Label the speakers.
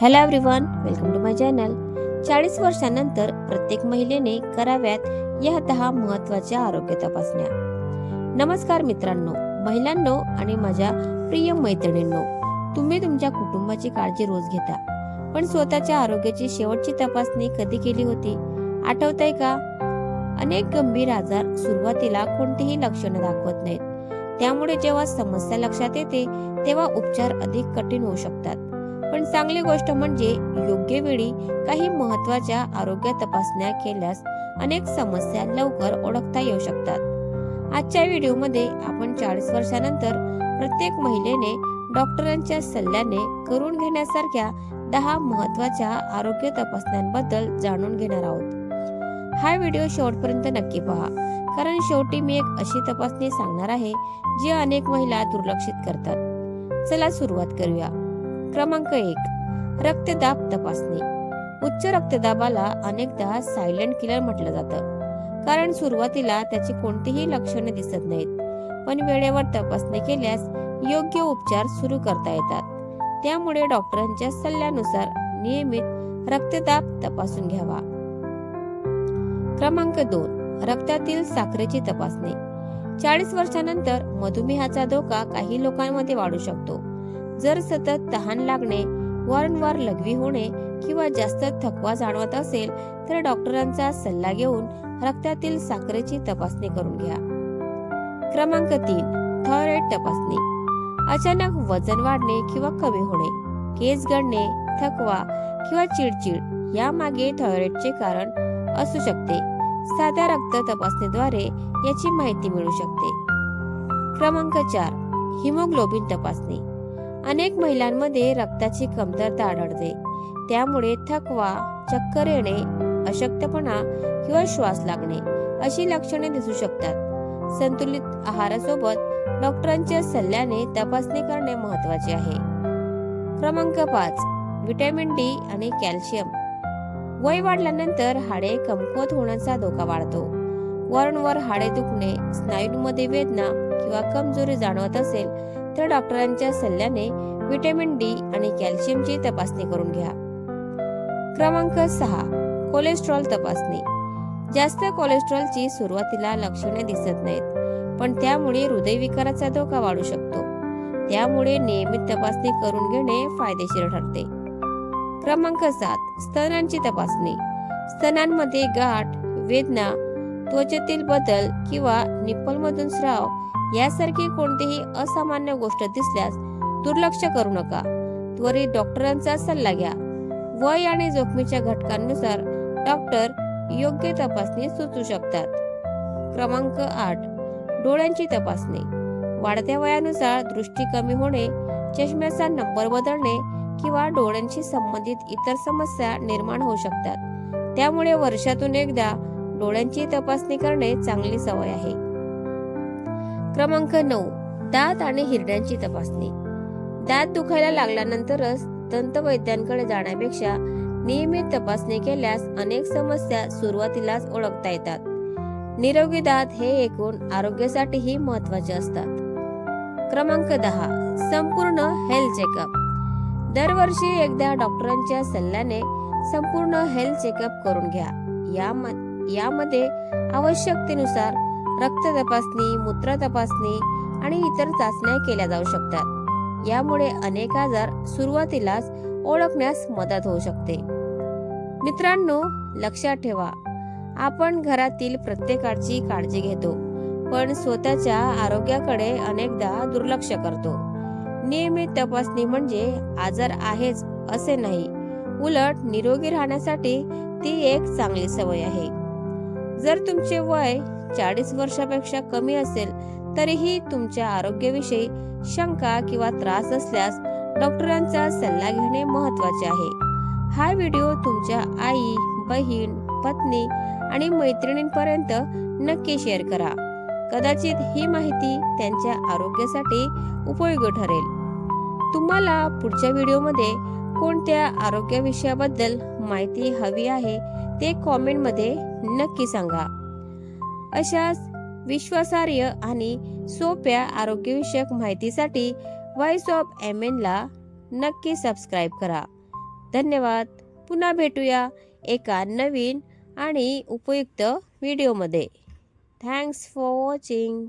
Speaker 1: Hello everyone, welcome to my channel. 40 वर्षांनंतर प्रत्येक महिलेने कराव्यात या 10 महत्त्वाच्या आरोग्य तपासण्या. नमस्कार मित्रांनो, महिलांनो आणि माझ्या प्रिय मैत्रिणींनो. तुम्ही तुमच्या कुटुंबाची काळजी रोज घेता, पण स्वतःच्या आरोग्याची शेवटची तपासणी कधी केली होती? आठवतंय का? अनेक गंभीर आजार सुरुवातीला कोणतीही लक्षणे दाखवत नाहीत. त्यामुळे जेव्हा समस्या लक्षात येते तेव्हा उपचार अधिक कठीण होऊ शकतात. पण चांगली गोष्ट म्हणजे योग्य वेळी काही महत्त्वाच्या आरोग्य तपासण्या केल्यास अनेक समस्या लवकर ओळखता येऊ शकतात. आजच्या व्हिडिओमध्ये आपण 40 वर्षानंतर प्रत्येक महिलेने डॉक्टरांच्या सल्ल्याने करून घेण्यासारख्या 10 महत्त्वाच्या आरोग्य तपासण्यांबद्दल जाणून घेणार आहोत. हा व्हिडिओ शेवटपर्यंत नक्की पहा, कारण शेवटी मी एक अशी तपासणी सांगणार आहे जी अनेक महिला दुर्लक्षित करतात. चला सुरुवात करूया. क्रमांक 1, रक्तदाब तपासणी. उच्च रक्तदाबाला अनेकदा सायलेंट किलर म्हटलं जातं, कारण सुरुवातीला त्याची कोणतीही लक्षणे दिसत नाहीत. पण वेळेवर तपासणी केल्यास योग्य उपचार सुरू करता येतात. त्यामुळे डॉक्टरांच्या सल्ल्यानुसार नियमित रक्तदाब तपासून घ्यावा. क्रमांक 2, रक्तातील साखरेची तपासणी. 40 वर्षानंतर मधुमेहाचा धोका काही लोकांमध्ये वाढू शकतो. जर सतत तहान लागणे, वारंवार लघवी होणे किंवा जास्त थकवा जाणवत असेल तर डॉक्टरांचा सल्ला घेऊन रक्तातील साखरेची तपासणी करून घ्या. क्रमांक 3, थायरॉइड तपासणी. अचानक वजन वाढणे किंवा कमी होणे, केस गळणे, थकवा किंवा चिडचिड यामागे थायरॉइडचे कारण असू शकते. साध्या रक्त तपासणीद्वारे याची माहिती मिळू शकते. क्रमांक 4, हिमोग्लोबिन तपासणी. अनेक महिलांमध्ये रक्ताची कमतरता आढळते. त्यामुळे थकवा, चक्कर येणे, अशक्तपणा किंवा श्वास लागणे अशी लक्षणे दिसू शकतात. संतुलित आहारासोबत डॉक्टरांच्या सल्ल्याने तपासणी करणे महत्त्वाचे आहे. क्रमांक 5, व्हिटॅमिन डी आणि कॅल्शियम. वय वाढल्यानंतर हाडे कमकुवत होण्याचा धोका वाढतो. वारंवार हाडे दुखणे, स्नायूंमध्ये वेदना किंवा कमजोरी जाणवत असेल तर डॉक्टरांच्या सल्ल्याने व्हिटॅमिन डी आणि कॅल्शियमची तपासणी करून घ्या. क्रमांक 6, कोलेस्ट्रॉल तपासणी. जास्त कोलेस्ट्रॉलची सुरुवातीला लक्षणे दिसत नाहीत, पण त्यामुळे हृदयविकाराचा धोका वाढू शकतो. त्यामुळे नियमित तपासणी करून घेणे फायदेशीर ठरते. क्रमांक 7, स्तनांची तपासणी. स्तनांमध्ये गाठ, वेदना, त्वचेतील बदल किंवा निप्पलमधून स्राव यासारखी कोणतीही असामान्य गोष्ट दिसल्यास दुर्लक्ष करू नका. त्वरित डॉक्टरांचा सल्ला घ्या. वय आणि जोखमीच्या घटकांनुसार डॉक्टर योग्य तपासणी सुचवू शकतात. क्रमांक 8, डोळ्यांची तपासणी. वाढत्या वयानुसार दृष्टी कमी होणे, चष्म्याचा नंबर बदलणे किंवा डोळ्यांशी संबंधित इतर समस्या निर्माण होऊ शकतात. त्यामुळे वर्षातून एकदा डोळ्यांची तपासणी करणे चांगली सवय आहे. क्रमांक 9, दात आणि हिरड्यांची तपासणी. दात दुखायला लागल्यानंतरच दंतवैद्यांकडे जाण्यापेक्षा नियमित तपासणी केल्यास अनेक समस्या सुरुवातीलाच ओळखता येतात. निरोगी दात हे एकूण आरोग्यासाठीही महत्त्वाचे असतात. क्रमांक 10, संपूर्ण हेल्थ चेकअप. दरवर्षी एकदा डॉक्टरांच्या सल्ल्याने संपूर्ण हेल्थ चेकअप करून घ्या. यामध्ये आवश्यकतेनुसार रक्त तपासणी, मूत्र तपासणी आणि इतर चाचण्या केल्या जाऊ शकतात. यामुळे अनेक आजार सुरुवातीलाच ओळखण्यास मदत होऊ शकते. मित्रांनो, लक्षात ठेवा, आपण घरातील प्रत्येकाची काळजी घेतो, पण स्वतःच्या आरोग्याकडे अनेकदा दुर्लक्ष करतो. नियमित तपासणी म्हणजे आजार आहेच असे नाही, उलट निरोगी राहण्यासाठी ती एक चांगली सवय आहे. जर तुमचे वय 40 वर्षापेक्षा कमी असेल तरीही तुमच्या आरोग्याविषयी शंका किंवा त्रास असल्यास डॉक्टरांचा सल्ला घेणे महत्त्वाचे आहे. हा व्हिडिओ तुमच्या आई, बहीण, पत्नी आणि मैत्रिणींपर्यंत नक्की शेअर करा. कदाचित ही माहिती त्यांच्या आरोग्यासाठी उपयोगी ठरेल. तुम्हाला पुढच्या व्हिडिओमध्ये कोणत्या आरोग्य विषयाबद्दल माहिती हवी आहे ते कॉमेंटमध्ये नक्की सांगा. अशाच विश्वासार्ह आणि सोप्या आरोग्यविषयक माहितीसाठी व्हॉइस ऑफ एमएन ला नक्की सबस्क्राईब करा. धन्यवाद. पुन्हा भेटूया एका नवीन आणि उपयुक्त व्हिडिओमध्ये. Thanks for watching.